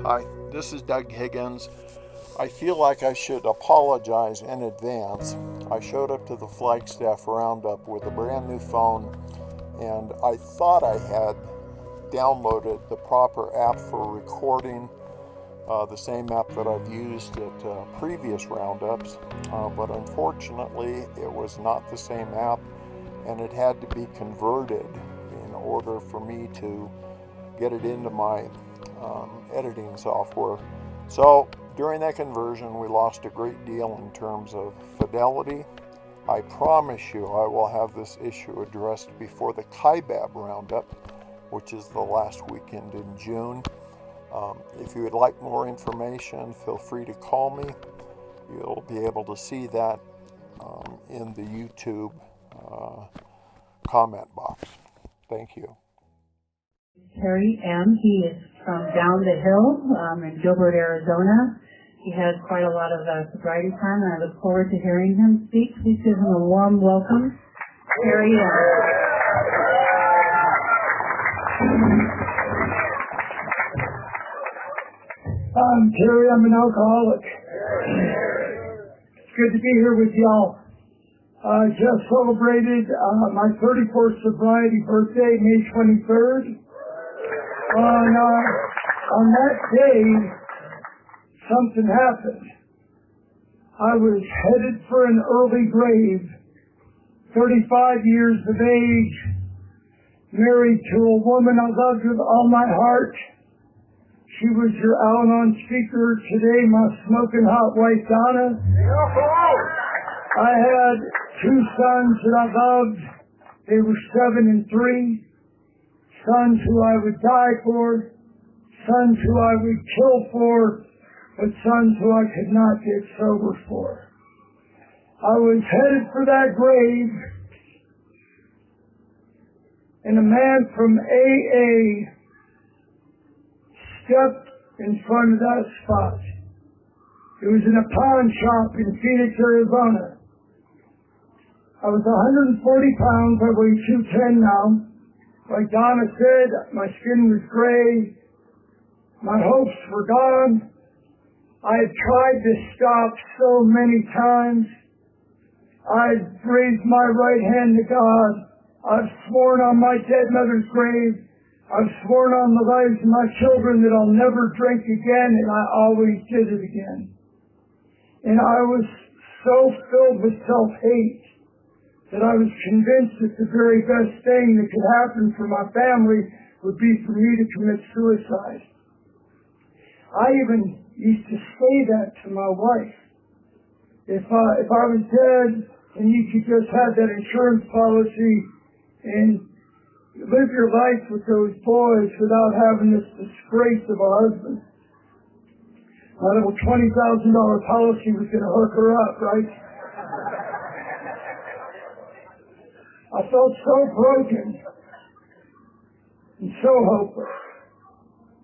Hi, this is Doug Higgins. I feel like I should apologize in advance. I showed up to the Flaggstaf Roundup with a brand new phone, and I thought I had downloaded the proper app for recording, the same app that I've used at previous roundups, but unfortunately it was not the same app, and it had to be converted in order for me to get it into my editing software. So during that conversion we lost a great deal in terms of fidelity. I promise you I will have this issue addressed before the Kaibab Roundup, which is the last weekend in June. If you would like more information, feel free to call me. You'll be able to see that in the YouTube comment box. Thank you. Terry M. He is from down the hill in Gilbert, Arizona. He has quite a lot of sobriety time, and I look forward to hearing him speak. Please give him a warm welcome, Terry M. I'm Terry. I'm an alcoholic. It's good to be here with y'all. I just celebrated my 34th sobriety birthday, May 23rd. On that day, something happened. I was headed for an early grave, 35 years of age, married to a woman I loved with all my heart. She was your Al-Anon speaker today, my smoking hot wife, Donna. I had two sons that I loved. They were 7 and 3. Sons who I would die for, sons who I would kill for, but sons who I could not get sober for. I was headed for that grave, and a man from AA stepped in front of that spot. It was in a pawn shop in Phoenix, Arizona. I was 140 pounds, I weigh 210 now. Like Donna said, my skin was gray, my hopes were gone. I had tried to stop so many times. I'd raised my right hand to God. I've sworn on my dead mother's grave. I've sworn on the lives of my children that I'll never drink again, and I always did it again. And I was so filled with self-hate that I was convinced that the very best thing that could happen for my family would be for me to commit suicide. I even used to say that to my wife. If I was dead and you could just have that insurance policy and live your life with those boys without having this disgrace of a husband. My little $20,000 policy was going to hook her up, right? I felt so broken and so hopeless.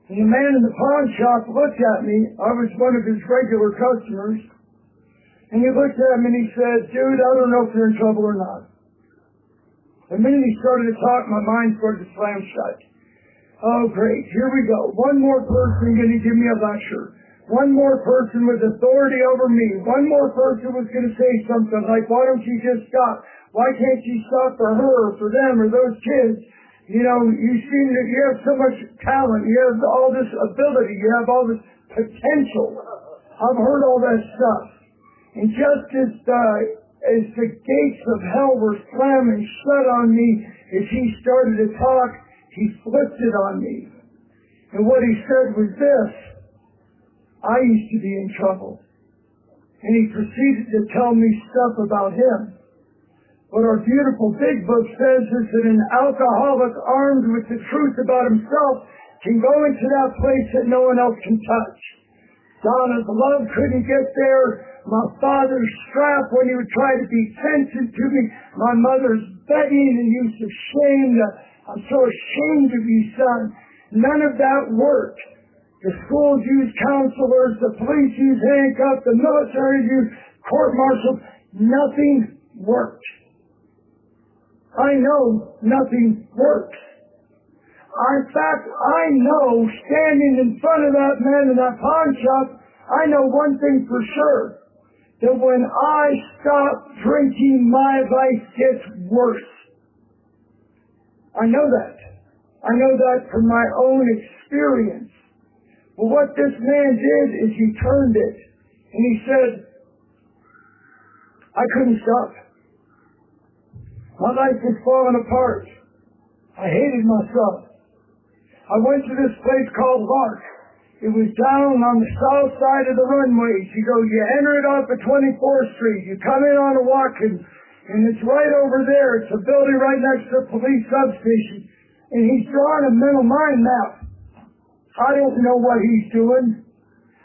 And the man in the pawn shop looked at me. I was one of his regular customers. And he looked at me and he said, "Dude, I don't know if you're in trouble or not." The minute he started to talk, my mind started to slam shut. Oh, great. Here we go. One more person going to give me a lecture. One more person with authority over me. One more person was going to say something like, "Why don't you just stop? Why can't you stop for her or for them or those kids? You know, you seem that you have so much talent. You have all this ability. You have all this potential." I've heard all that stuff. And just as the gates of hell were slamming shut on me as he started to talk, he flipped it on me. And what he said was this: "I used to be in trouble." And he proceeded to tell me stuff about him. What our beautiful big book says is that an alcoholic armed with the truth about himself can go into that place that no one else can touch. Donna's love couldn't get there. My father's strap when he would try to be sensitive to me. My mother's begging and use of shame. "I'm so ashamed of you, son." None of that worked. The schools used counselors, the police used handcuffs, the military used court-martials. Nothing worked. I know nothing works. In fact, I know, standing in front of that man in that pawn shop, I know one thing for sure, that when I stop drinking, my life gets worse. I know that. I know that from my own experience. But what this man did is he turned it, and he said, I couldn't stop. My life was falling apart. I hated myself. I went to this place called Lark. It was down on the south side of the runways. You enter it off at 24th Street. You come in on a walk, and it's right over there. It's a building right next to the police substation. And he's drawn a mental mind map. I don't know what he's doing.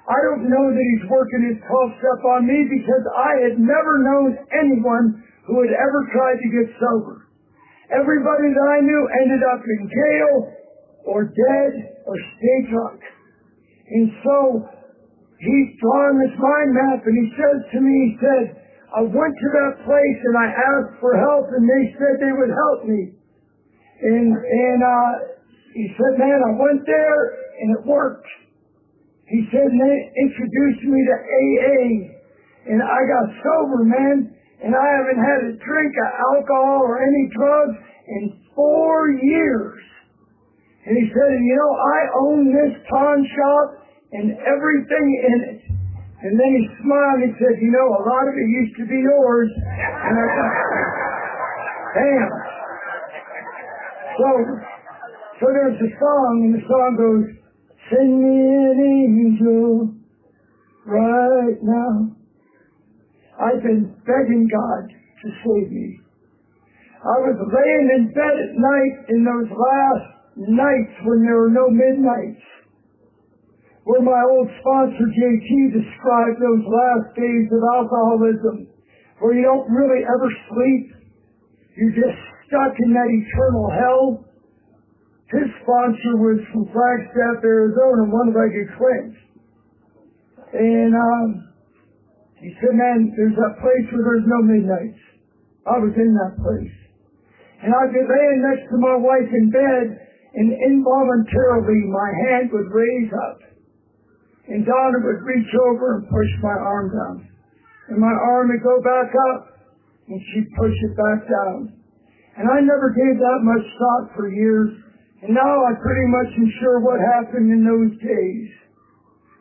I don't know that he's working his 12-step on me because I had never known anyone who had ever tried to get sober. Everybody that I knew ended up in jail or dead or stay drunk. And so he's drawn this mind map, and he says to me, he said, I went to that place and I asked for help, and they said they would help me. And he said, man, I went there and it worked. He said, and they introduced me to AA, and I got sober, man, and I haven't had a drink of alcohol or any drugs in 4 years. And he said, I own this pawn shop and everything in it. And then he smiled and he said, a lot of it used to be yours. And I thought, damn. So there's a song, and the song goes, send me an angel right now. I've been begging God to save me. I was laying in bed at night in those last nights when there were no midnights, where my old sponsor JT described those last days of alcoholism, where you don't really ever sleep. You're just stuck in that eternal hell. His sponsor was from Flaggstaf, Arizona, one of my good friends. And he said, man, there's that place where there's no midnights. I was in that place. And I'd be laying next to my wife in bed, and involuntarily my hand would raise up. And Donna would reach over and push my arm down. And my arm would go back up, and she'd push it back down. And I never gave that much thought for years, and now I pretty much am sure what happened in those days.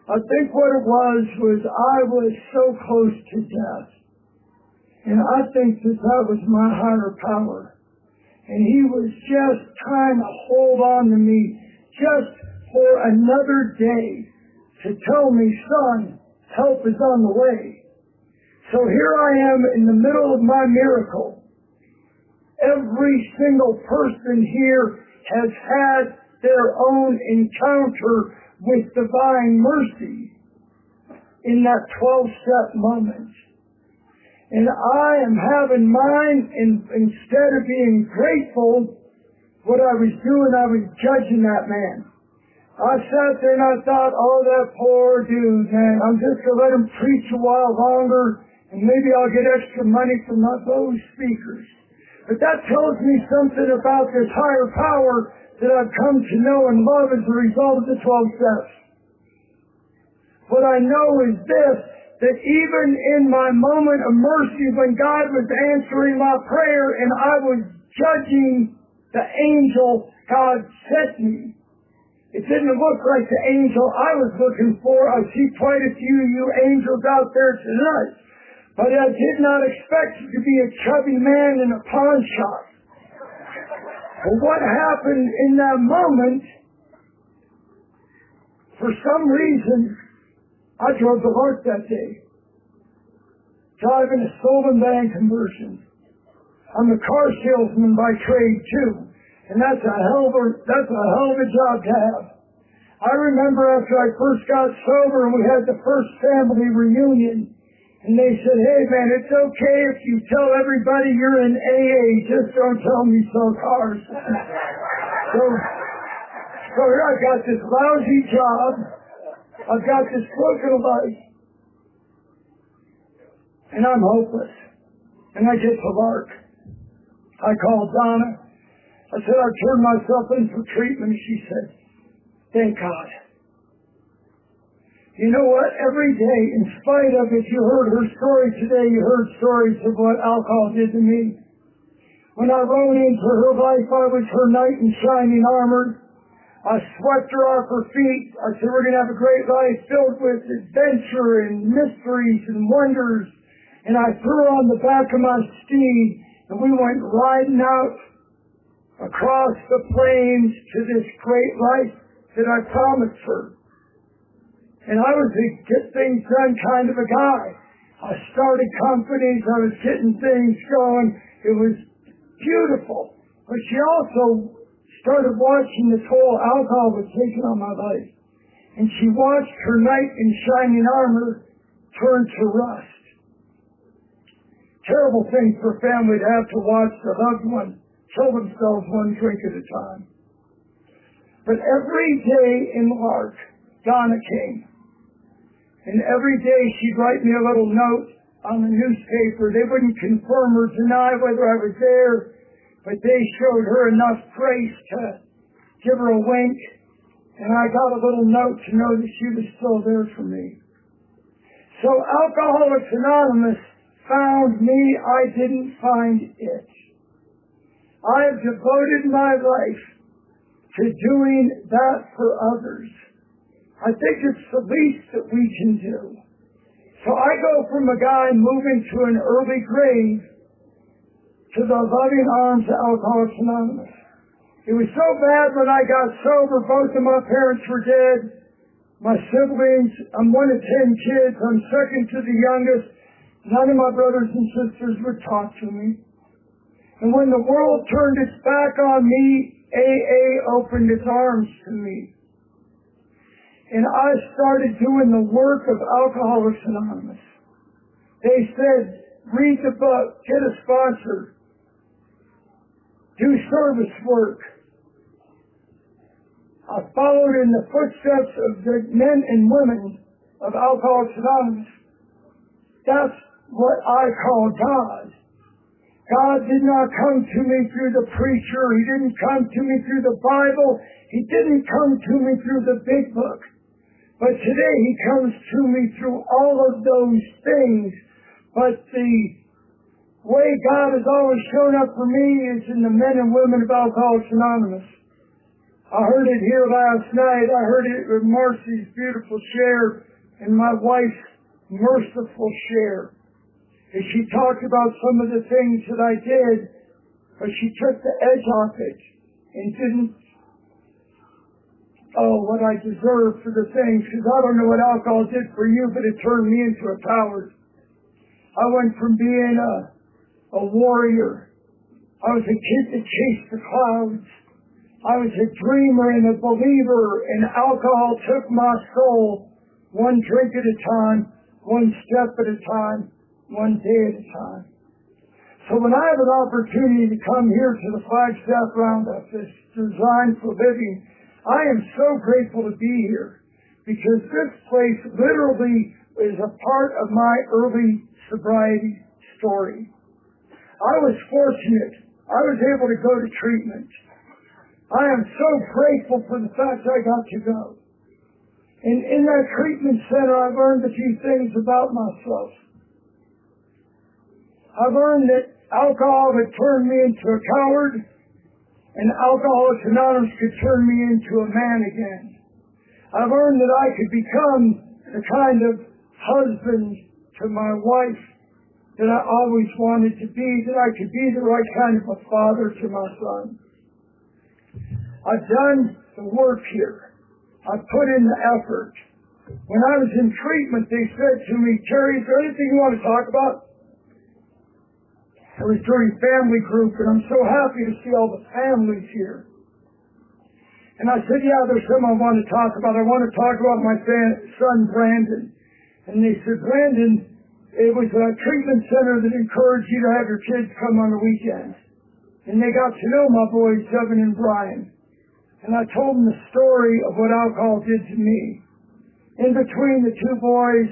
I think what it was I was so close to death. And I think that was my higher power. And he was just trying to hold on to me just for another day to tell me, son, help is on the way. So here I am in the middle of my miracle. Every single person here has had their own encounter with divine mercy in that 12-step moment. And I am having mine, and instead of being grateful, what I was doing, I was judging that man. I sat there and I thought, oh, that poor dude, man, I'm just going to let him preach a while longer, and maybe I'll get extra money from those speakers. But that tells me something about this higher power that I've come to know and love as a result of the 12 steps. What I know is this, that even in my moment of mercy when God was answering my prayer and I was judging the angel God sent me, it didn't look like the angel I was looking for. I see quite a few of you angels out there tonight. But I did not expect it to be a chubby man in a pawn shop. But what happened in that moment, for some reason, I drove to work that day, driving a stolen van conversion. I'm a car salesman by trade too, and that's a hell of a job to have. I remember after I first got sober and we had the first family reunion, and they said, hey man, it's okay if you tell everybody you're in AA, just don't tell me you sell cars. So here I got this lousy job, I've got this broken life, and I'm hopeless. And I get to work. I call Donna, I said, I turned myself in for treatment. She said, thank God. You know what? Every day, in spite of it, you heard her story today, you heard stories of what alcohol did to me. When I rode into her life, I was her knight in shining armor. I swept her off her feet. I said, we're going to have a great life filled with adventure and mysteries and wonders. And I threw her on the back of my steed, and we went riding out across the plains to this great life that I promised her. And I was a get things done kind of a guy. I started companies. I was getting things going. It was beautiful. But she also started watching the toll alcohol was taking on my life. And she watched her knight in shining armor turn to rust. Terrible thing for a family to have to watch their loved one kill themselves one drink at a time. But every day in March, Donna came. And every day she'd write me a little note on the newspaper. They wouldn't confirm or deny whether I was there, but they showed her enough grace to give her a wink. And I got a little note to know that she was still there for me. So Alcoholics Anonymous found me. I didn't find it. I have devoted my life to doing that for others. I think it's the least that we can do. So I go from a guy moving to an early grave to the loving arms of Alcoholics Anonymous. It was so bad when I got sober, both of my parents were dead. My siblings, I'm one of 10 kids, I'm second to the youngest. None of my brothers and sisters would talk to me. And when the world turned its back on me, AA opened its arms to me. And I started doing the work of Alcoholics Anonymous. They said, read the book, get a sponsor, do service work. I followed in the footsteps of the men and women of Alcoholics Anonymous. That's what I call God. God did not come to me through the preacher. He didn't come to me through the Bible. He didn't come to me through the big book. But today he comes to me through all of those things. But the way God has always shown up for me is in the men and women of Alcoholics Anonymous. I heard it here last night. I heard it with Marcy's beautiful share and my wife's merciful share. And she talked about some of the things that I did, but she took the edge off it and didn't, what I deserved for the things, because I don't know what alcohol did for you, but it turned me into a coward. I went from being a warrior. I was a kid that chased the clouds. I was a dreamer and a believer, and alcohol took my soul one drink at a time, one step at a time, one day at a time. So when I have an opportunity to come here to the Flaggstaf Roundup that's designed for living, I am so grateful to be here because this place literally is a part of my early sobriety story. I was fortunate. I was able to go to treatment. I am so grateful for the fact I got to go. And in that treatment center, I learned a few things about myself. I learned that alcohol had turned me into a coward, and Alcoholics Anonymous could turn me into a man again. I learned that I could become the kind of husband to my wife that I always wanted to be, that I could be the right kind of a father to my son. I've done the work here. I've put in the effort. When I was in treatment, they said to me, Terry, is there anything you want to talk about? It was during family group, and I'm so happy to see all the families here. And I said, yeah, there's some I want to talk about. I want to talk about my son, Brandon. And they said, Brandon, it was a treatment center that encouraged you to have your kids come on the weekends. And they got to know my boys, Devin and Brian. And I told them the story of what alcohol did to me. In between the two boys,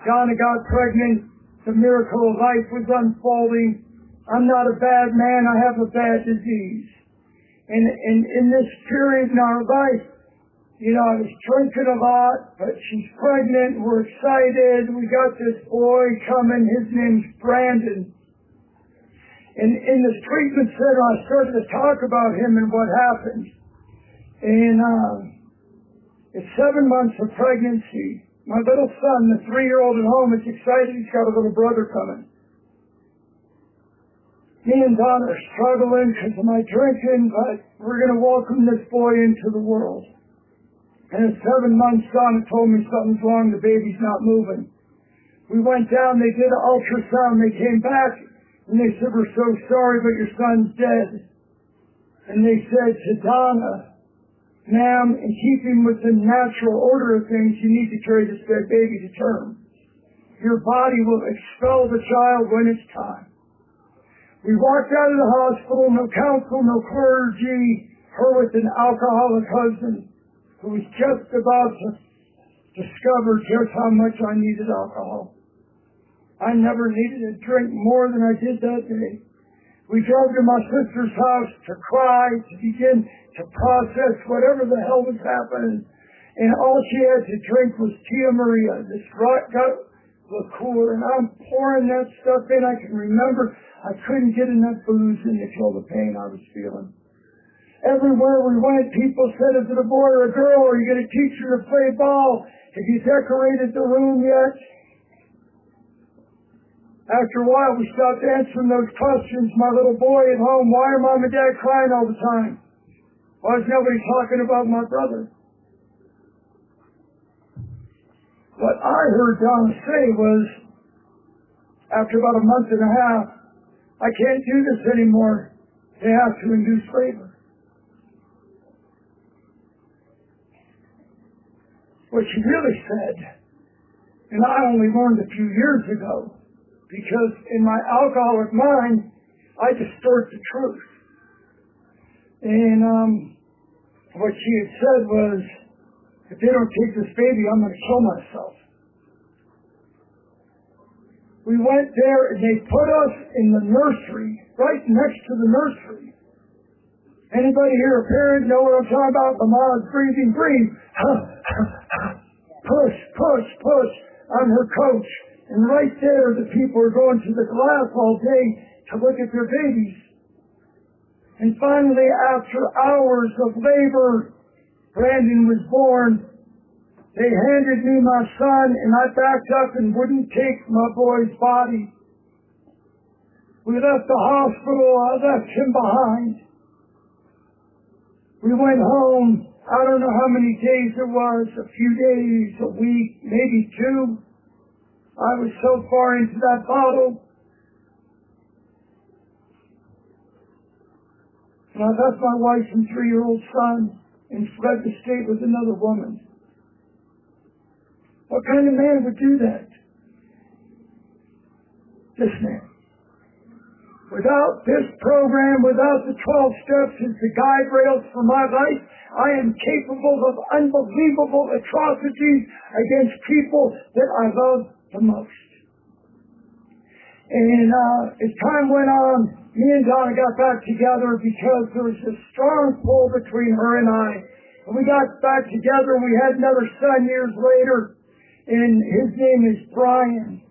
Donna got pregnant. The miracle of life was unfolding. I'm not a bad man. I have a bad disease. And in this period in our life, I was drinking a lot, but she's pregnant. We're excited. We got this boy coming. His name's Brandon. And in this treatment center, I started to talk about him and what happened. And it's 7 months of pregnancy. My little son, the 3-year-old at home, is excited. He's got a little brother coming. Me and Don are struggling because of my drinking, but we're going to welcome this boy into the world. And at 7 months, Donna told me something's wrong, the baby's not moving. We went down, they did an ultrasound, they came back, and they said, we're so sorry, but your son's dead. And they said to Donna, ma'am, in keeping with the natural order of things, you need to carry this dead baby to term. Your body will expel the child when it's time. We walked out of the hospital, no counsel, no clergy, her with an alcoholic husband, who was just about to discover just how much I needed alcohol. I never needed a drink more than I did that day. We drove to my sister's house to cry, to begin to process whatever the hell was happening. And all she had to drink was Tia Maria, this rock liqueur. And I'm pouring that stuff in. I can remember I couldn't get enough booze in to kill the pain I was feeling. Everywhere we went, people said, is it a boy or a girl? Are you going to teach her to play ball? Have you decorated the room yet? After a while, we stopped answering those questions. My little boy at home, why are mom and dad crying all the time? Why is nobody talking about my brother? What I heard Donna say was, after about a month and a half, I can't do this anymore. They have to induce labor. What she really said, and I only learned a few years ago, because in my alcoholic mind, I distort the truth. And what she had said was, if they don't take this baby, I'm going to kill myself. We went there and they put us in the nursery, right next to the nursery. Anybody here a parent know what I'm talking about? The mom's breathing. Push, push, push. I'm her coach. And right there, the people are going to the glass all day to look at their babies. And finally, after hours of labor, Brandon was born. They handed me my son, and I backed up and wouldn't take my boy's body. We left the hospital. I left him behind. We went home. I don't know how many days it was, a few days, a week, maybe 2. I was so far into that bottle. And I left my wife and 3-year-old son and fled the state with another woman. What kind of man would do that? This man. Without this program, without the 12 steps as the guide rails for my life, I am capable of unbelievable atrocities against people that I love the most. And as time went on, me and Donna got back together because there was a strong pull between her and I. And we got back together. We had another son years later, and his name is Brian.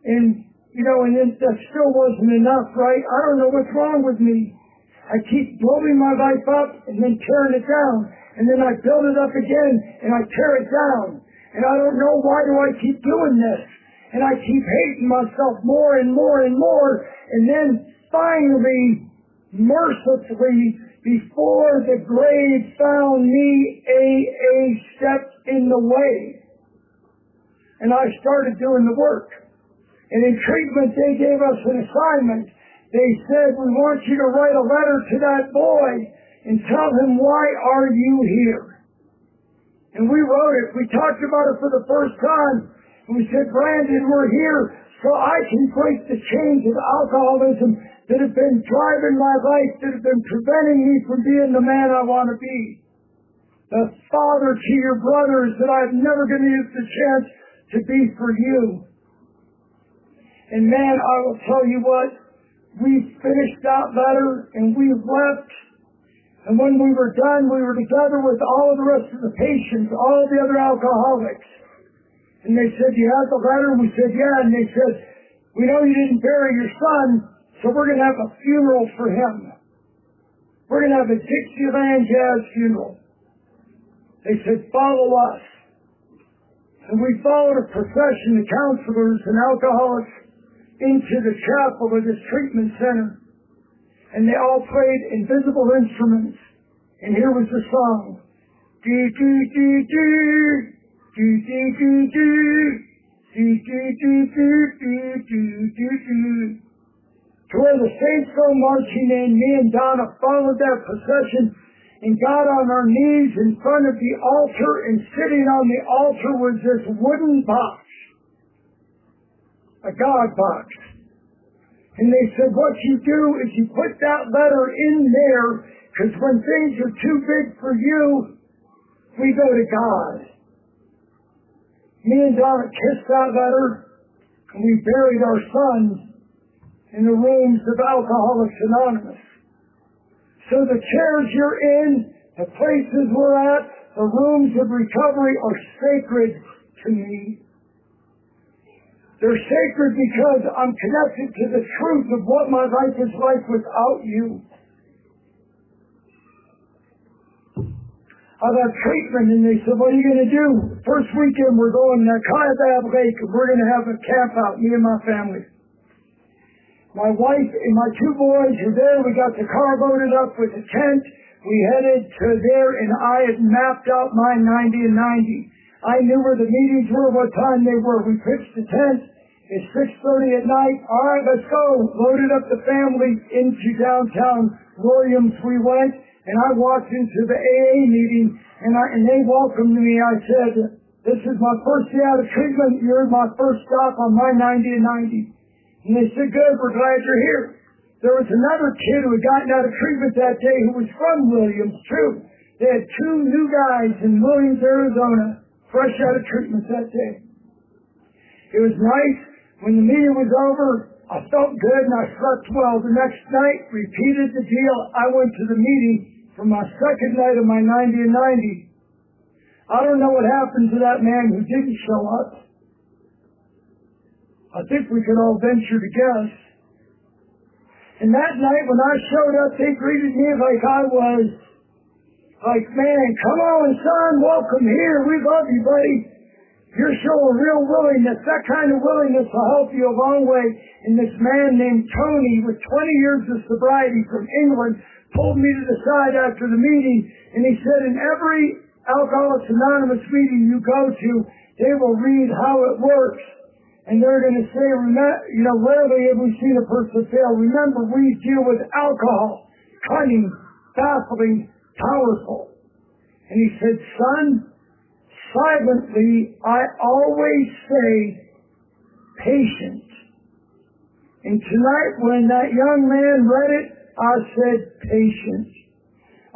And and then that still wasn't enough, right? I don't know what's wrong with me. I keep building my life up and then tearing it down. And then I build it up again and I tear it down. And I don't know why do I keep doing this. And I keep hating myself more and more and more. And then finally, mercifully, before the grave found me, AA stepped in the way. And I started doing the work. And in treatment, they gave us an assignment. They said, we want you to write a letter to that boy and tell him, why are you here? And we wrote it. We talked about it for the first time. And we said, Brandon, we're here so I can break the chains of alcoholism that have been driving my life, that have been preventing me from being the man I want to be. The father to your brothers that I've never going to use the chance to be for you. And man, I will tell you what, we finished that letter and we left And when we were done, we were together with all of the rest of the patients, all of the other alcoholics. And they said, "You had the letter?" And we said, "Yeah." And they said, "We know you didn't bury your son, so we're going to have a funeral for him. We're going to have a Dixieland jazz funeral." They said, "Follow us." And we followed a procession of counselors and alcoholics into the chapel of this treatment center. And they all played invisible instruments. And here was the song. Do, do, do, do. Do, do, do, do. Do, do, do, do, do, do, do, do. To where the saints go marching in, me and Donna followed that procession and got on our knees in front of the altar, and sitting on the altar was this wooden box, a God box. And they said, "What you do is you put that letter in there, because when things are too big for you, we go to God." Me and Donna kissed that letter, and we buried our son in the rooms of Alcoholics Anonymous. So the chairs you're in, the places we're at, the rooms of recovery are sacred to me. They're sacred because I'm connected to the truth of what my life is like without you. I've had treatment, and they said, "What are you going to do?" First weekend we're going to Kaibab Lake, and we're going to have a camp out, me and my family. My wife and my two boys were there. We got the car loaded up with a tent. We headed to there, and I had mapped out my 90 and 90. I knew where the meetings were, what time they were. We pitched the tent. It's 6:30 at night. All right, let's go. Loaded up the family into downtown Williams. We went, and I walked into the AA meeting, and they welcomed me. I said, "This is my first day out of treatment. You're my first stop on my 90 and 90. And they said, "Good, we're glad you're here." There was another kid who had gotten out of treatment that day who was from Williams, too. They had two new guys in Williams, Arizona, fresh out of treatment that day. It was nice. When the meeting was over, I felt good and I slept well. The next night, repeated the deal. I went to the meeting for my second night of my 90 and 90. I don't know what happened to that man who didn't show up. I think we could all venture to guess. And that night when I showed up, they greeted me like I was like, "Man, come on, son, welcome here. We love you, buddy. You're showing real willingness. That kind of willingness will help you a long way." And this man named Tony, with 20 years of sobriety from England, pulled me to the side after the meeting, and he said, "In every Alcoholics Anonymous meeting you go to, they will read how it works. And they're going to say, rarely have we seen a person fail. Remember, we deal with alcohol, cunning, baffling, powerful." And he said, "Son, silently, I always say patient." And tonight, when that young man read it, I said patient.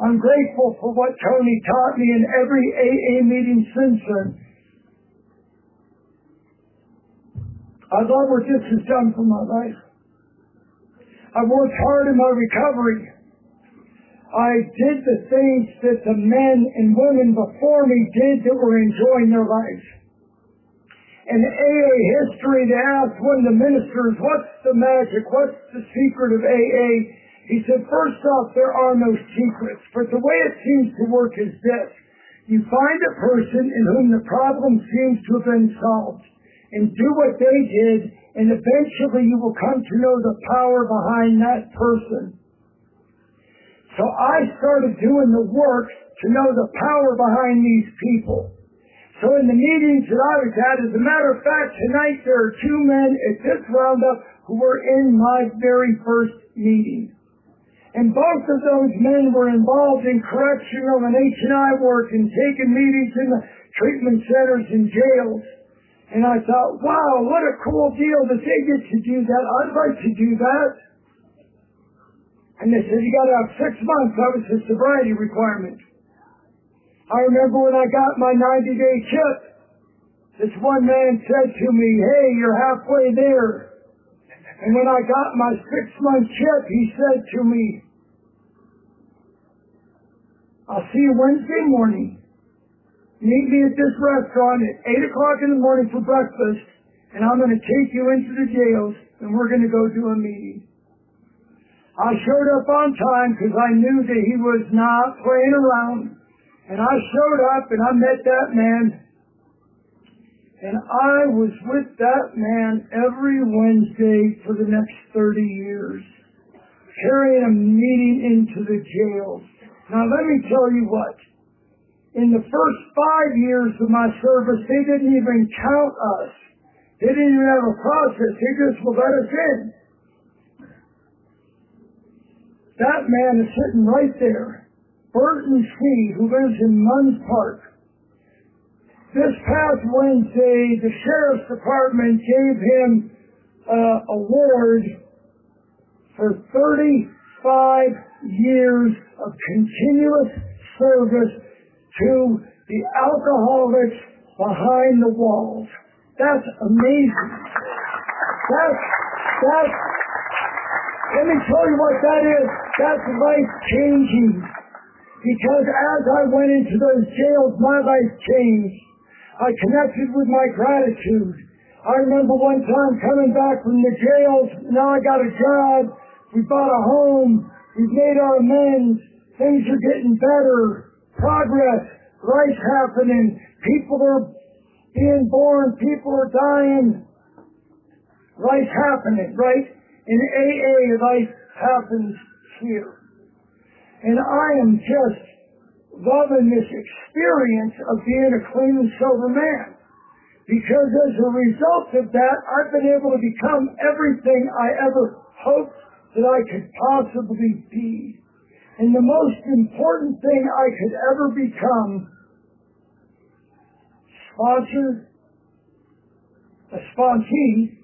I'm grateful for what Tony taught me in every AA meeting since then. I love what this has done for my life. I've worked hard in my recovery. I did the things that the men and women before me did that were enjoying their lives. In AA history, they asked one of the ministers, "What's the magic? What's the secret of AA?" He said, "First off, there are no secrets, but the way it seems to work is this. You find a person in whom the problem seems to have been solved, and do what they did, and eventually you will come to know the power behind that person." So I started doing the work to know the power behind these people. So in the meetings that I was at, as a matter of fact, tonight there are two men at this roundup who were in my very first meeting. And both of those men were involved in correctional and H&I work and taking meetings in the treatment centers and jails. And I thought, wow, what a cool deal that they get to do that. I'd like to do that. And they said, "You got to have 6 months." That was the sobriety requirement. I remember when I got my 90-day chip, this one man said to me, "Hey, you're halfway there." And when I got my 6-month chip, he said to me, I'll see you Wednesday morning. Meet me at this restaurant at 8 o'clock in the morning for breakfast, and I'm going to take you into the jails, and we're going to go do a meeting. I showed up on time because I knew that he was not playing around. And I showed up and I met that man. And I was with that man every Wednesday for the next 30 years, carrying a meeting into the jails. Now let me tell you what. In the first 5 years of my service, they didn't even count us. They didn't even have a process. They just would let us in. That man is sitting right there, Burton C., who lives in Munns Park. This past Wednesday, the Sheriff's Department gave him an award for 35 years of continuous service to the alcoholics behind the walls. That's amazing. Let me tell you what that is. That's life-changing. Because as I went into those jails, my life changed. I connected with my gratitude. I remember one time coming back from the jails. Now I got a job. We bought a home. We've made our amends. Things are getting better. Progress. Life's happening. People are being born. People are dying. Life's happening, right? In AA, life happens here. And I am just loving this experience of being a clean and sober man. Because as a result of that, I've been able to become everything I ever hoped that I could possibly be. And the most important thing I could ever become, a sponsee,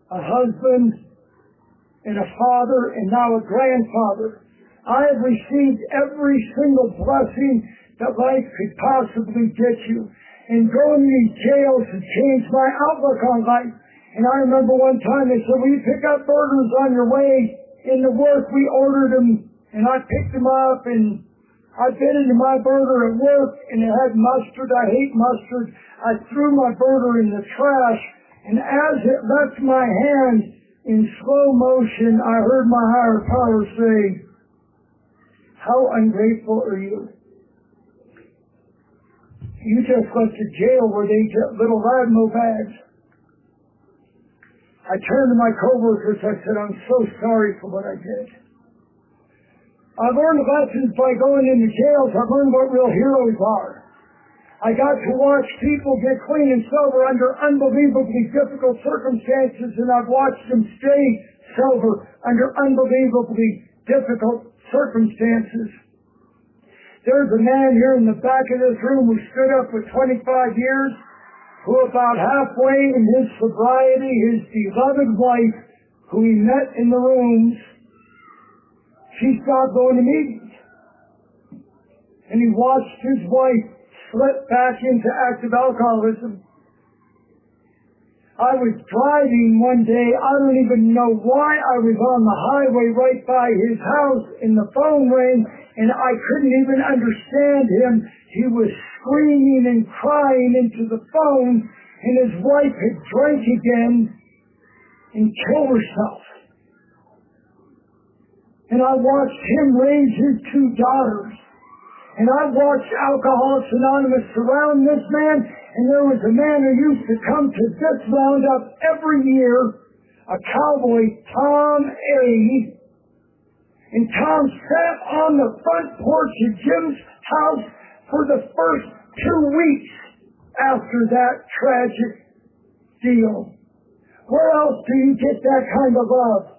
a husband, and a father, and now a grandfather. I have received every single blessing that life could possibly get you. And going to these jails has changed my outlook on life. And I remember one time they said, will you pick up burgers on your way into work? We ordered them, and I picked them up, and I bit into my burger at work, and it had mustard. I hate mustard. I threw my burger in the trash, and as it left my hand in slow motion, I heard my higher power say, how ungrateful are you? You just left a jail where they get little Radmo bags. I turned to my coworkers. I said, I'm so sorry for what I did. I learned lessons by going into jails. I learned what real heroes are. I got to watch people get clean and sober under unbelievably difficult circumstances, and I've watched them stay sober under unbelievably difficult circumstances. There's a man here in the back of this room who stood up for 25 years, who about halfway in his sobriety, his beloved wife, who he met in the rooms, she stopped going to meetings. And he watched his wife slip back into active alcoholism. I was driving one day, I don't even know why, I was on the highway right by his house, and the phone rang, and I couldn't even understand him. He was screaming and crying into the phone, and his wife had drank again and killed herself. And I watched him raise his 2 daughters. And I watched Alcoholics Anonymous surround this man, and there was a man who used to come to this roundup every year, a cowboy, Tom A. And Tom sat on the front porch of Jim's house for the first 2 weeks after that tragic deal. Where else do you get that kind of love?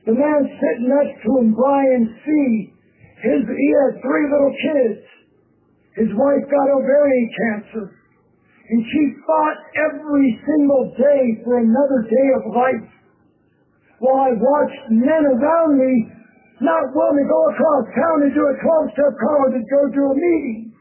The man sitting next to him, Brian C., he had 3 little kids. His wife got ovarian cancer. And she fought every single day for another day of life. While I watched men around me not willing to go across town and do a 12-step call to go to a meeting.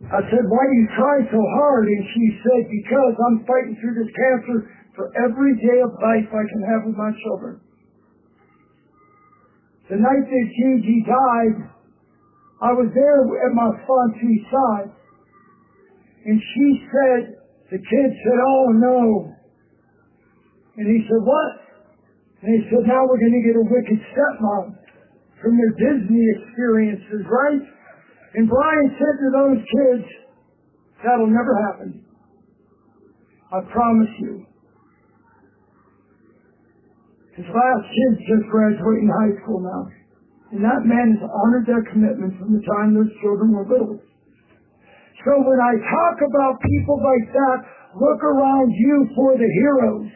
I said, why do you try so hard? And she said, because I'm fighting through this cancer for every day of life I can have with my children. The night that Gigi died, I was there at my sponsee's side, and she said, the kid said, "Oh no." And he said, "What?" And he said, "Now we're going to get a wicked stepmom from their Disney experiences, right?" And Brian said to those kids, "That'll never happen. I promise you." His last kid's just graduating high school now. And that man has honored their commitment from the time those children were little. So when I talk about people like that, look around you for the heroes.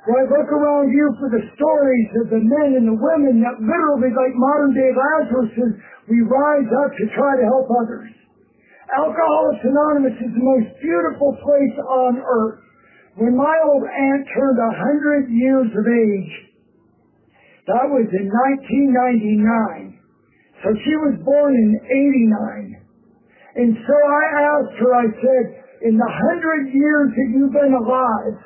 Right? Look around you for the stories of the men and the women that literally, like modern day Lazarus, we rise up to try to help others. Alcoholics Anonymous is the most beautiful place on earth. When my old aunt turned 100 years of age, that was in 1999. So she was born in 89. And so I asked her, I said, in the 100 years that you've been alive,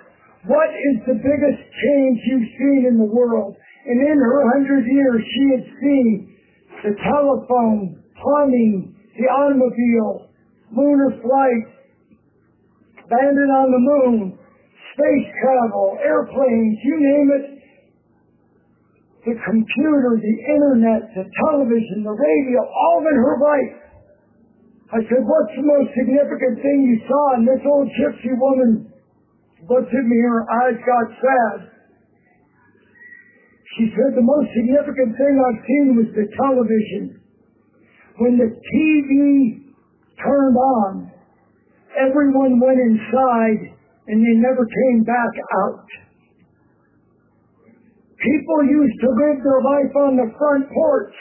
what is the biggest change you've seen in the world? And in her 100 years, she had seen the telephone, plumbing, the automobile, lunar flight, landed on the moon, space travel, airplanes, you name it, the computer, the internet, the television, the radio, all in her life. I said, "What's the most significant thing you saw?" And this old gypsy woman looked at me, her eyes got sad. She said, "The most significant thing I've seen was the television. When the TV turned on, everyone went inside and they never came back out. People used to live their life on the front porch.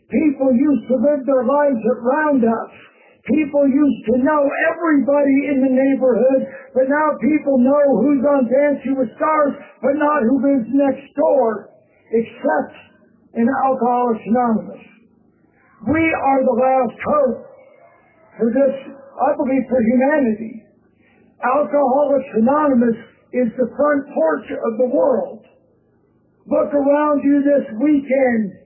People used to live their lives at roundups. People used to know everybody in the neighborhood, but now people know who's on Dancing with Stars, but not who lives next door, except in Alcoholics Anonymous. We are the last hope for this, I believe, for humanity. Alcoholics Anonymous is the front porch of the world. Look around you this weekend.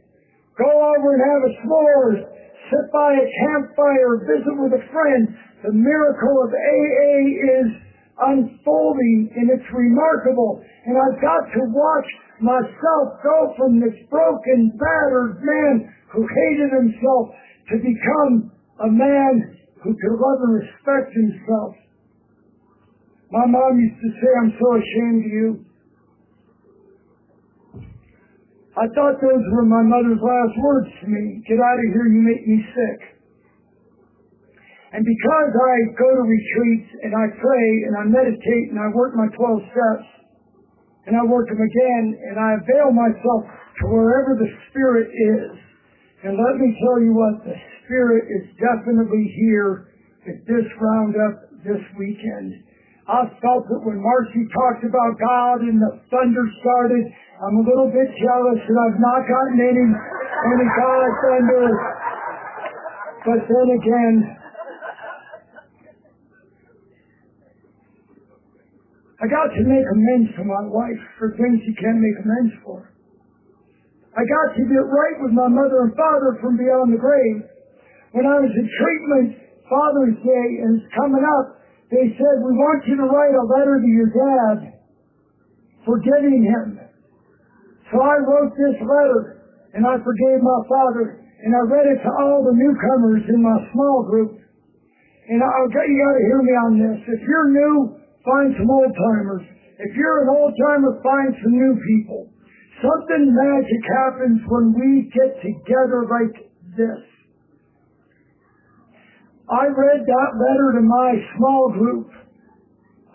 Go over and have a s'mores. Sit by a campfire. Visit with a friend. The miracle of AA is unfolding, and it's remarkable. And I've got to watch myself go from this broken, battered man who hated himself to become a man who could love and respect himself. My mom used to say, "I'm so ashamed of you." I thought those were my mother's last words to me. "Get out of here, you make me sick." And because I go to retreats and I pray and I meditate and I work my 12 steps and I work them again and I avail myself to wherever the Spirit is. And let me tell you what, the Spirit is definitely here at this roundup this weekend. I felt it when Marcy talked about God and the thunder started. I'm a little bit jealous that I've not gotten any God thunder. But then again, I got to make amends to my wife for things you can't make amends for. I got to get right with my mother and father from beyond the grave. When I was in treatment, Father's Day, and it's coming up, they said, "We want you to write a letter to your dad forgiving him." So I wrote this letter, and I forgave my father, and I read it to all the newcomers in my small group. And you got to hear me on this. If you're new, find some old-timers. If you're an old-timer, find some new people. Something magic happens when we get together like this. I read that letter to my small group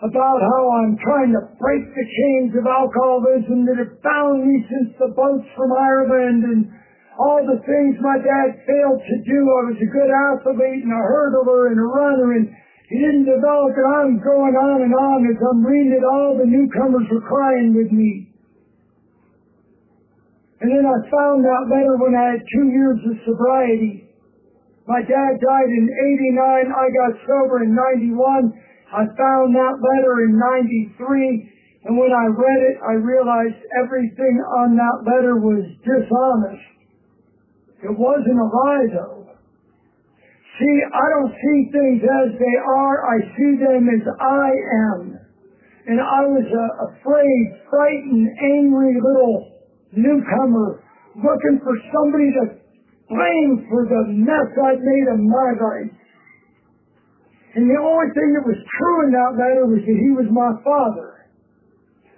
about how I'm trying to break the chains of alcoholism that have bound me since the boats from Ireland and all the things my dad failed to do. I was a good athlete and a hurdler and a runner, and he didn't develop it. I'm going on and on as I'm reading it. All the newcomers were crying with me. And then I found that letter when I had 2 years of sobriety. My dad died in 89. I got sober in 91. I found that letter in 93. And when I read it, I realized everything on that letter was dishonest. It wasn't a lie, though. See, I don't see things as they are. I see them as I am. And I was afraid, frightened, angry little newcomer looking for somebody to blame for the mess I'd made of my life. And the only thing that was true in that matter was that he was my father.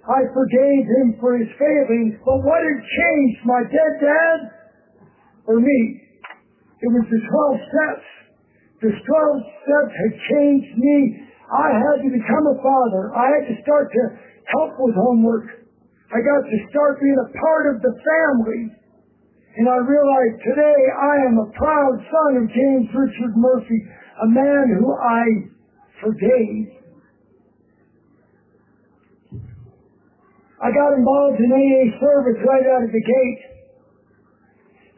I forgave him for his failings, but what had changed, my dead dad or me? It was the 12 steps. The 12 steps had changed me. I had to become a father. I had to start to help with homework. I got to start being a part of the family. And I realized today I am a proud son of James Richard Murphy, a man who I forgave. I got involved in AA service right out of the gate.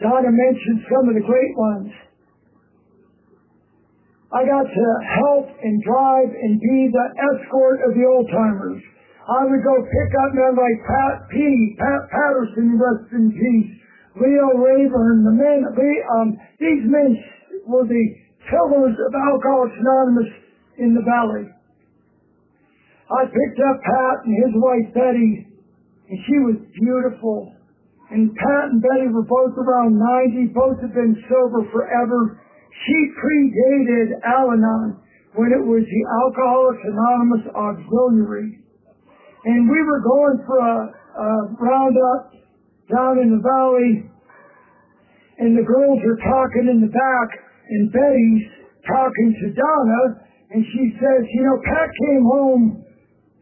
Donna mentioned some of the great ones. I got to help and drive and be the escort of the old-timers. I would go pick up men like Pat Patterson, rest in peace, Leo Rayburn, the men, these men were the pillars of Alcoholics Anonymous in the valley. I picked up Pat and his wife Betty, and she was beautiful. And Pat and Betty were both around 90, both had been sober forever. She predated Al-Anon when it was the Alcoholics Anonymous Auxiliary. And we were going for a roundup down in the valley, and the girls are talking in the back, and Betty's talking to Donna, and she says, you know, Pat came home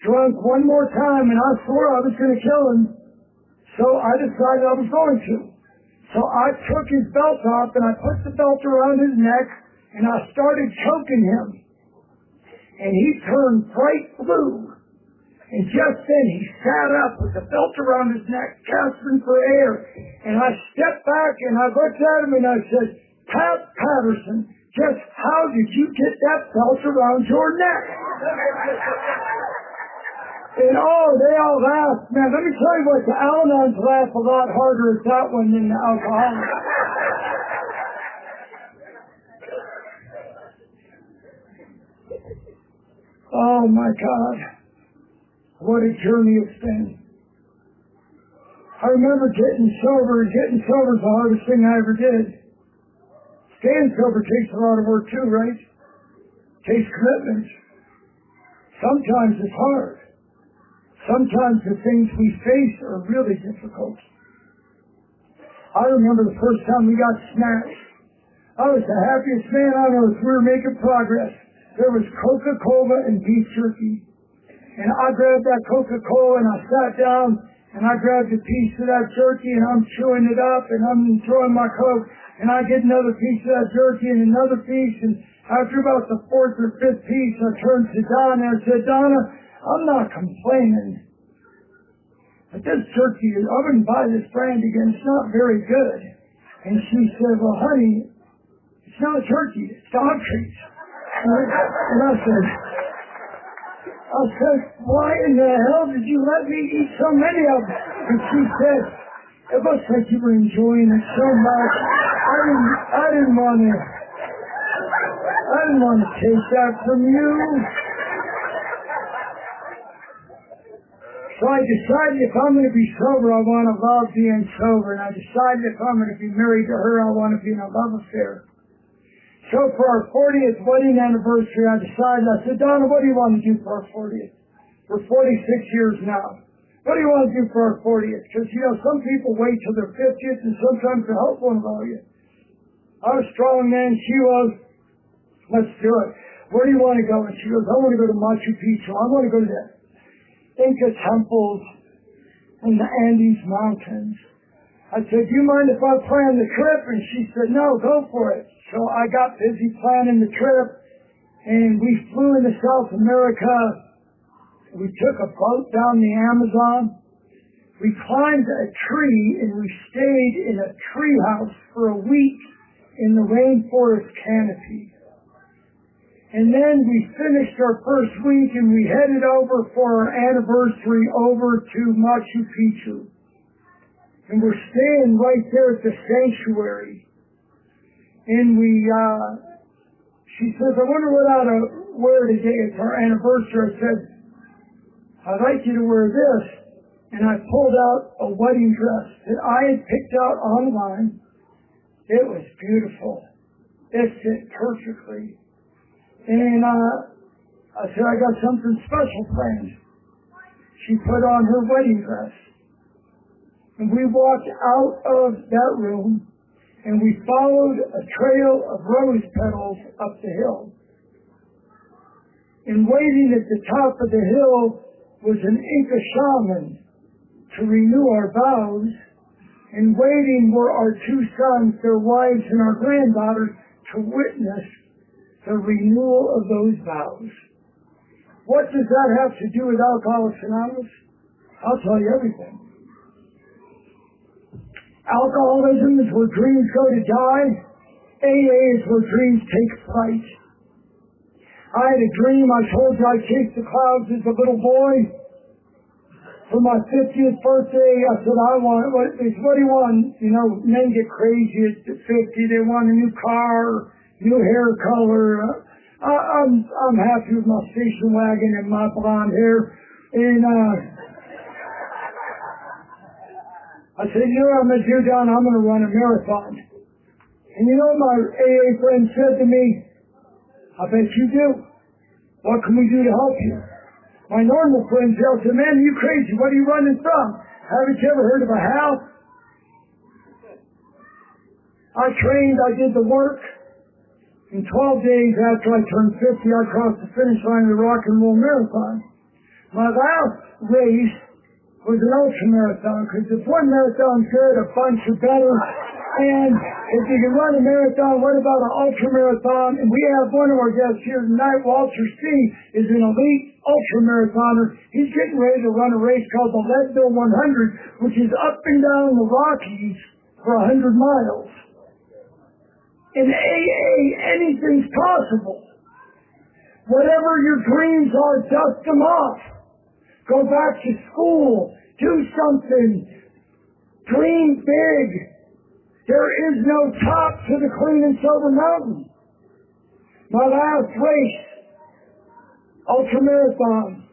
drunk one more time, and I swore I was going to kill him. So I decided I was going to. So I took his belt off, and I put the belt around his neck, and I started choking him. And he turned bright blue. And just then he sat up with the belt around his neck, gasping for air. And I stepped back, and I looked at him, and I said, Pat Patterson, just how did you get that belt around your neck? And they all laughed. Man, let me tell you what, the Al-Anons laugh a lot harder at that one than the alcoholics. Oh my God. What a journey it's been. I remember getting sober, and getting sober is the hardest thing I ever did. Staying sober takes a lot of work too, right? Takes commitment. Sometimes it's hard. Sometimes the things we face are really difficult. I remember the first time we got snatched. I was the happiest man on earth. We were making progress. There was Coca-Cola and beef jerky. And I grabbed that Coca-Cola and I sat down and I grabbed a piece of that jerky and I'm chewing it up and I'm enjoying my Coke. And I get another piece of that jerky and another piece. And after about the fourth or fifth piece, I turned to Donna and I said, Donna, I'm not complaining, but this jerky, I wouldn't buy this brand again. It's not very good. And she said, well, honey, it's not jerky. It's dog treats. And I said, why in the hell did you let me eat so many of them? And she said, it looks like you were enjoying it so much. I didn't want to take that from you. So I decided if I'm going to be sober, I want to love being sober. And I decided if I'm going to be married to her, I want to be in a love affair. So for our 40th wedding anniversary, I said, Donna, what do you want to do for our 40th? We're 46 years now. What do you want to do for our 40th? Because, you know, some people wait till their 50th, and sometimes the health won't allow you. I was a strong man. She was. Let's do it. Where do you want to go? And she goes, I want to go to Machu Picchu. I want to go to the Inca temples and the Andes Mountains. I said, do you mind if I plan the trip? And she said, no, go for it. So I got busy planning the trip, and we flew into South America. We took a boat down the Amazon. We climbed a tree, and we stayed in a tree house for a week in the rainforest canopy. And then we finished our first week, and we headed over for our anniversary over to Machu Picchu. And we're staying right there at the sanctuary. And she says, I wonder what I ought to wear today. It's our anniversary. I said, I'd like you to wear this. And I pulled out a wedding dress that I had picked out online. It was beautiful. It fit perfectly. And I said, I got something special planned. She put on her wedding dress. And we walked out of that room, and we followed a trail of rose petals up the hill. And waiting at the top of the hill was an Inca shaman to renew our vows, and waiting were our two sons, their wives, and our granddaughters to witness the renewal of those vows. What does that have to do with Alcoholics Anonymous? I'll tell you everything. Alcoholism is where dreams go to die. AA is where dreams take flight. I had a dream. I told you I chased the clouds as a little boy. For my 50th birthday, I said, what do you want? You know, men get crazy at 50. They want a new car, new hair color. I'm happy with my station wagon and my blonde hair. And I said, you know what I'm going to do, Don? I'm going to run a marathon. And you know what my AA friend said to me? I bet you do. What can we do to help you? My normal friends said, man, are you crazy? What are you running from? Haven't you ever heard of a house? I trained, I did the work. In 12 days after I turned 50, I crossed the finish line of the Rock and Roll Marathon. My last race was an ultra-marathon, because if one marathon's good, a bunch are better. And if you can run a marathon, what about an ultra-marathon? And we have one of our guests here tonight, Walter C., is an elite ultra-marathoner. He's getting ready to run a race called the Leadville 100, which is up and down the Rockies for 100 miles. In AA, anything's possible. Whatever your dreams are, dust them off. Go back to school. Do something. Dream big. There is no top to the clean and sober mountain. My last race, ultramarathon,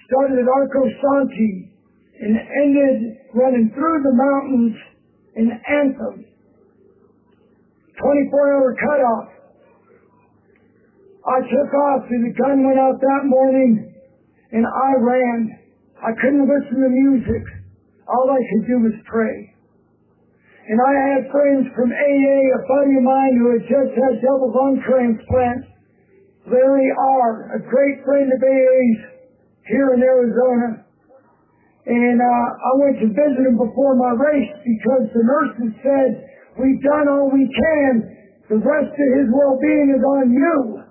started at Arco Santi and ended running through the mountains in Anthem. 24-hour cutoff. I took off and the gun went out that morning and I ran. I couldn't listen to music. All I could do was pray. And I had friends from AA, a buddy of mine who had just had double lung transplant, Larry R., a great friend of AA's here in Arizona. And I went to visit him before my race because the nurses said, we've done all we can. The rest of his well-being is on you.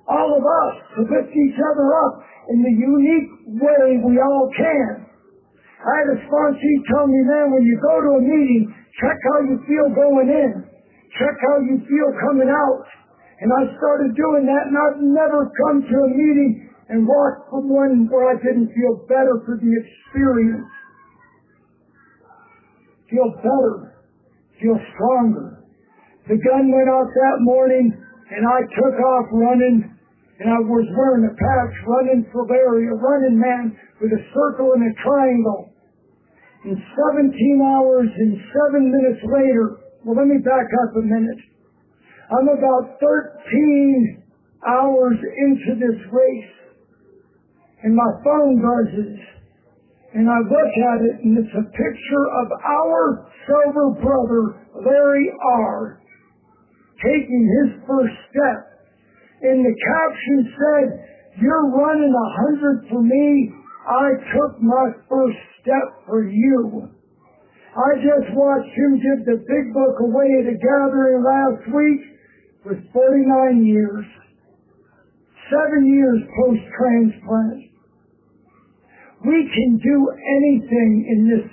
All of us to lift each other up in the unique way we all can. I had a sponsee tell me, man, when you go to a meeting, check how you feel going in. Check how you feel coming out. And I started doing that, and I've never come to a meeting and walked from one where I didn't feel better for the experience. Feel better. Feel stronger. The gun went out that morning, and I took off running, and I was wearing a patch, running for Larry, a running man with a circle and a triangle. And 17 hours and 7 minutes later, well, let me back up a minute. I'm about 13 hours into this race, and my phone buzzes, and I look at it, and it's a picture of our sober brother, Larry R., taking his first step. And the caption said, you're running 100 for me. I took my first step for you. I just watched him give the big book away at a gathering last week with 49 years. 7 years post-transplant. We can do anything in this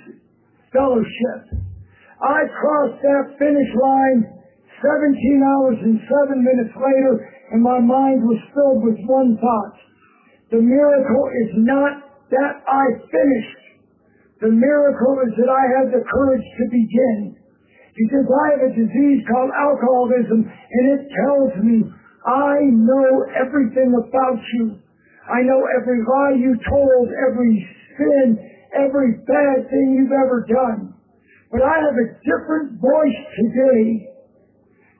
fellowship. I crossed that finish line 17 hours and 7 minutes later, and my mind was filled with one thought. The miracle is not that I finished. The miracle is that I had the courage to begin. because I have a disease called alcoholism, and it tells me I know everything about you. I know every lie you told, every sin, every bad thing you've ever done. But I have a different voice today.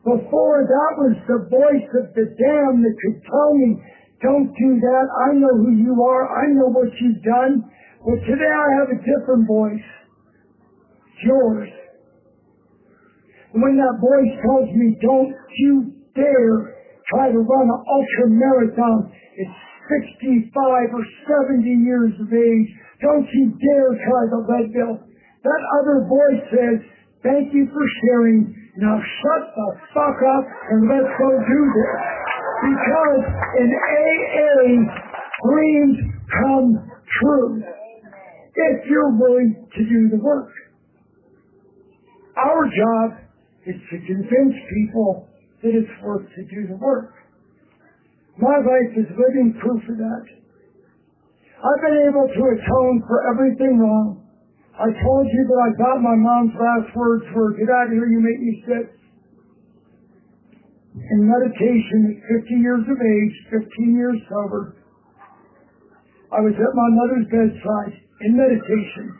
Before, that was the voice of the damned that could tell me, don't do that. I know who you are. I know what you've done. But today I have a different voice. It's yours. And when that voice tells me, don't you dare try to run an ultra marathon at 65 or 70 years of age. Don't you dare try the Leadville. That other voice says, thank you for sharing. Now shut the fuck up and let's go do this. Because in AA, dreams come true if you're willing to do the work. Our job is to convince people that it's worth to do the work. My life is living proof of that. I've been able to atone for everything wrong. I told you that I thought my mom's last words were, get out of here, you make me sick. In meditation at 50 years of age, 15 years sober, I was at my mother's bedside in meditation.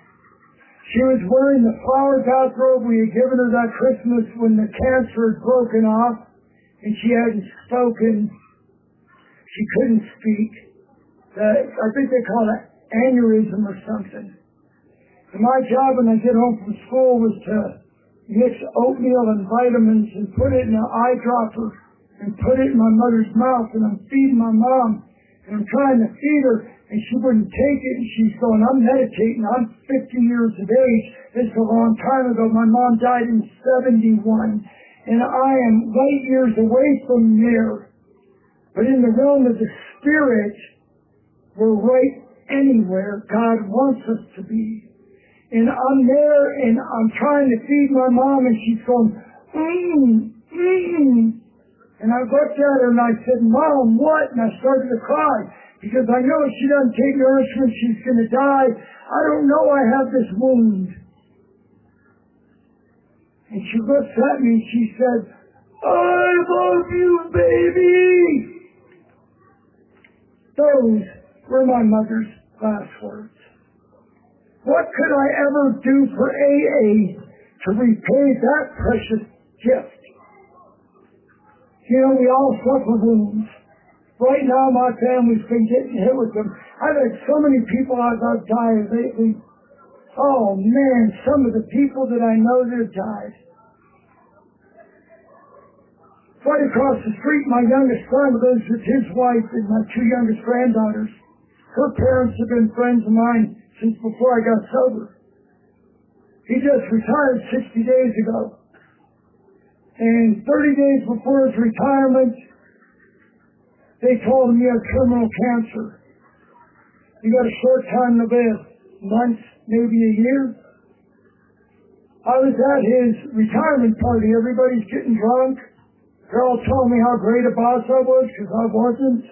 She was wearing the flower bathrobe we had given her that Christmas when the cancer had broken off, and she hadn't spoken. She couldn't speak. I think they call it aneurysm or something. And my job when I get home from school was to mix oatmeal and vitamins and put it in an eyedropper and put it in my mother's mouth, and I'm feeding my mom, and I'm trying to feed her, and she wouldn't take it, and she's going, I'm meditating, I'm 50 years of age, this is a long time ago, my mom died in 71, and I am light years away from there, but in the realm of the spirit, we're right anywhere God wants us to be. And I'm there, and I'm trying to feed my mom, and she's going, And I looked at her, and I said, Mom, what? And I started to cry, because I know if she doesn't take nourishment, she's going to die. I don't know I have this wound. And she looks at me, and she said, I love you, baby. Those were my mother's last words. What could I ever do for AA to repay that precious gift? You know, we all suffer wounds. Right now, my family's been getting hit with them. I've had so many people I've died lately. Oh, man, some of the people that I know that have died. Right across the street, my youngest son lives with his wife and my two youngest granddaughters. Her parents have been friends of mine since before I got sober. He just retired 60 days ago. And 30 days before his retirement, they told him he had terminal cancer. You got a short time to live, months, maybe a year. I was at his retirement party. Everybody's getting drunk. They're all telling me how great a boss I was, because I wasn't.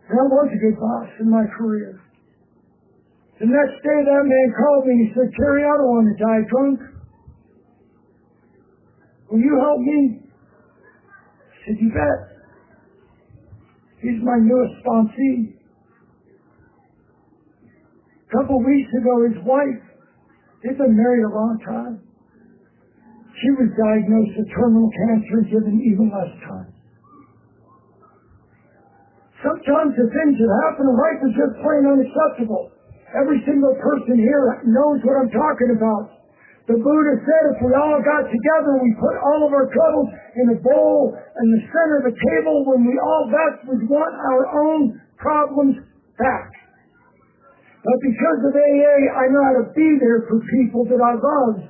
And I was a good boss in my career. The next day, that man called me and he said, Terry, I don't want to die drunk. Will you help me? I said, you bet. He's my newest sponsee. A couple weeks ago, his wife, they've been married a long time. She was diagnosed with terminal cancer and given even less time. Sometimes the things that happen in life are just plain unacceptable. Every single person here knows what I'm talking about. The Buddha said if we all got together, we put all of our troubles in a bowl in the center of the table, when we all left, we'd want our own problems back. But because of AA, I know how to be there for people that I love.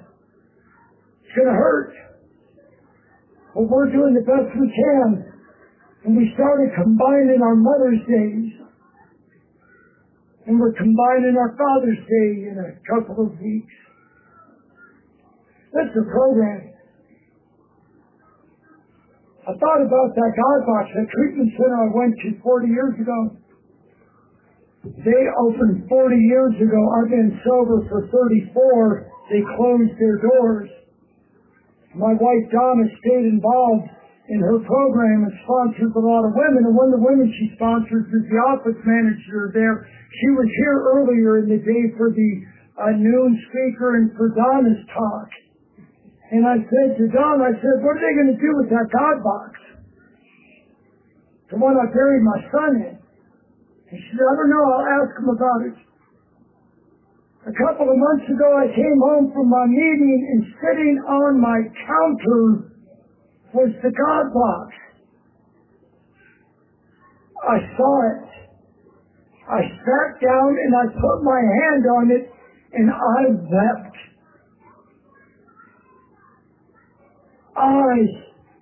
It's going to hurt. But we're doing the best we can. And we started combining our Mother's Days. And we're combining our Father's Day in a couple of weeks. That's the program. I thought about that God Box, that treatment center I went to 40 years ago. They opened 40 years ago. I've been sober for 34. They closed their doors. My wife Donna stayed involved in her program and sponsors a lot of women, and one of the women she sponsors is the office manager there. She was here earlier in the day for the noon speaker and for Donna's talk. And I said to Donna, I said, what are they going to do with that God box? The one I buried my son in. And she said, I don't know, I'll ask him about it. A couple of months ago, I came home from my meeting, and sitting on my counter was the God box. I saw it. I sat down and I put my hand on it and I wept.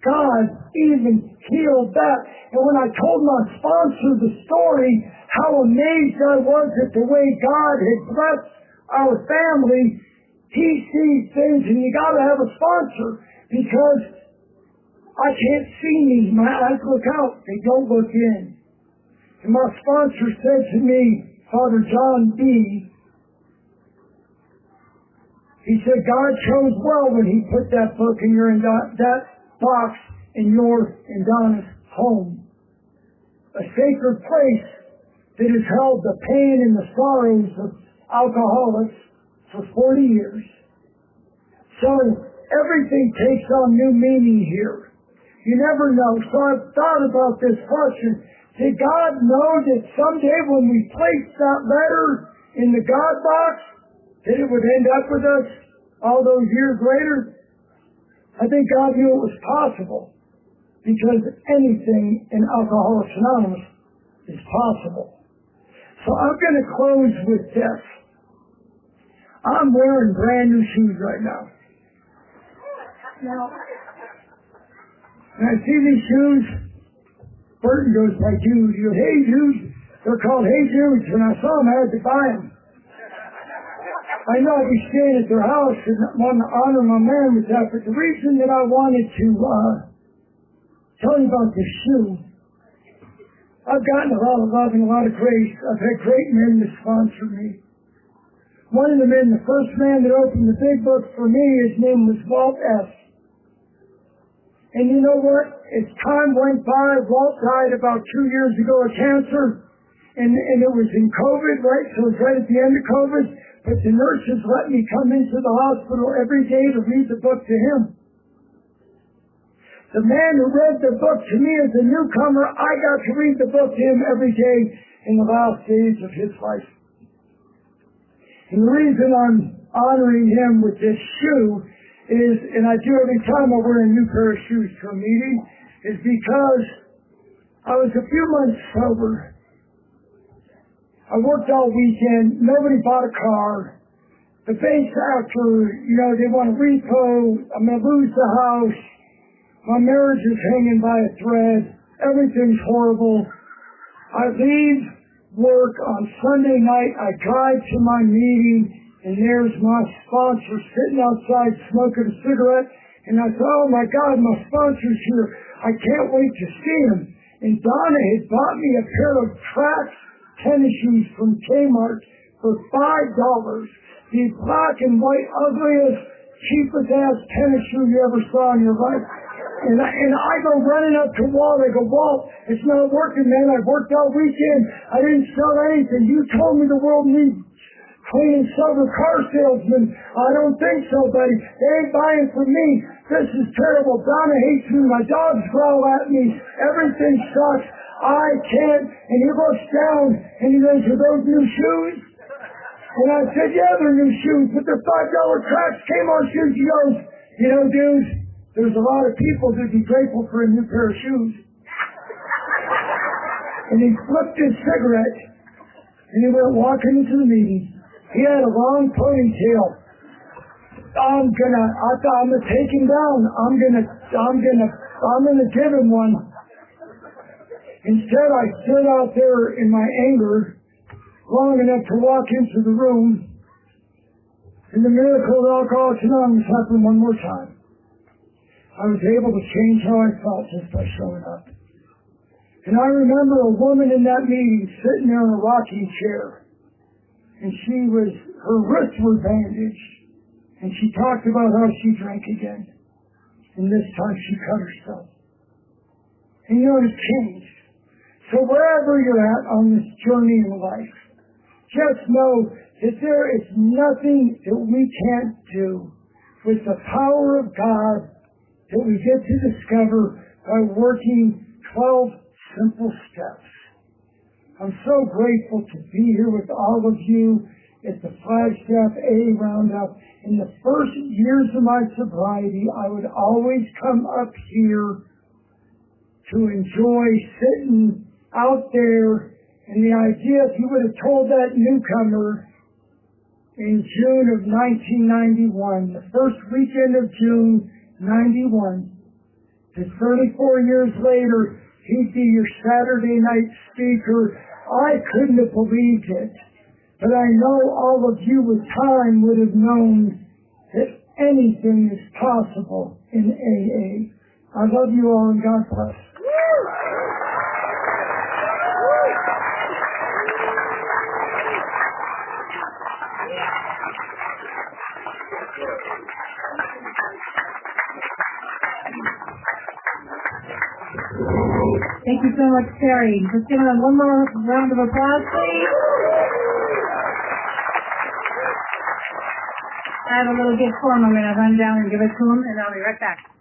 God even healed that. And when I told my sponsor the story, how amazed I was at the way God had blessed our family, he sees things, and you got to have a sponsor, because I can't see me. My eyes look out. They don't look in. And my sponsor said to me, Father John B., he said, God chose well when he put that book in that box in your and Donna's home. A sacred place that has held the pain and the sorrows of alcoholics for 40 years. So everything takes on new meaning here. You never know. So I've thought about this question. Did God know that someday when we placed that letter in the God box, that it would end up with us all those years later? I think God knew it was possible, because anything in Alcoholics Anonymous is possible. So I'm going to close with this. I'm wearing brand new shoes right now. And I see these shoes. Burton goes by Jude. He goes, hey Jude. They're called Hey Judes. When I saw them, I had to buy them. I know I'd be staying at their house and want to honor my man with that, but the reason that I wanted to tell you about this shoe, I've gotten a lot of love and a lot of grace. I've had great men to sponsor me. One of the men, the first man that opened the big book for me, his name was Walt S. And you know what? As time went by, Walt died about 2 years ago of cancer. And it was in COVID, right? So it was right at the end of COVID. But the nurses let me come into the hospital every day to read the book to him. The man who read the book to me as a newcomer, I got to read the book to him every day in the last days of his life. And the reason I'm honoring him with this shoe is, and I do every time I wear a new pair of shoes to a meeting, is because I was a few months sober. I worked all weekend. Nobody bought a car. The banks after, they want to repo. I'm going to lose the house. My marriage is hanging by a thread. Everything's horrible. I leave work on Sunday night. I drive to my meeting, and there's my sponsor sitting outside smoking a cigarette. And I thought, oh my God, my sponsor's here. I can't wait to see him. And Donna had bought me a pair of Trax tennis shoes from Kmart for $5. The black and white, ugliest, cheapest ass tennis shoe you ever saw in your life. And I go running up to Walt. I go, Walt, it's not working, man. I've worked all weekend. I didn't sell anything. You told me the world needs clean and sober car salesmen. I don't think so, buddy. They ain't buying from me. This is terrible. Donna hates me. My dogs growl at me. Everything sucks. I can't. And he looks down and he goes, are those new shoes? And I said, yeah, they're new shoes, but they're $5 Trax Kmart shoes. He goes, dude, there's a lot of people that'd be grateful for a new pair of shoes. And he flipped his cigarette and he went walking into the meeting. He had a long ponytail. I'm gonna take him down. I'm gonna give him one. Instead, I stood out there in my anger long enough to walk into the room, and the miracle of Alcoholics Anonymous happened one more time. I was able to change how I felt just by showing up. And I remember a woman in that meeting sitting there in a rocking chair, and her wrists were bandaged, and she talked about how she drank again. and this time she cut herself. And you know, it's changed. So wherever you're at on this journey in life, just know that there is nothing that we can't do with the power of God that we get to discover by working 12 simple steps. I'm so grateful to be here with all of you at the Flaggstaf A Roundup. In the first years of my sobriety, I would always come up here to enjoy sitting out there. And the idea, if you would have told that newcomer in June of 1991, the first weekend of June 91, that 34 years later, he'd be your Saturday night speaker, I couldn't have believed it. But I know all of you with time would have known that anything is possible in AA. I love you all and God bless. Thank you so much, Terry. Let's give him one more round of applause, please. I have a little gift for him. I'm going to run down and give it to him, and I'll be right back.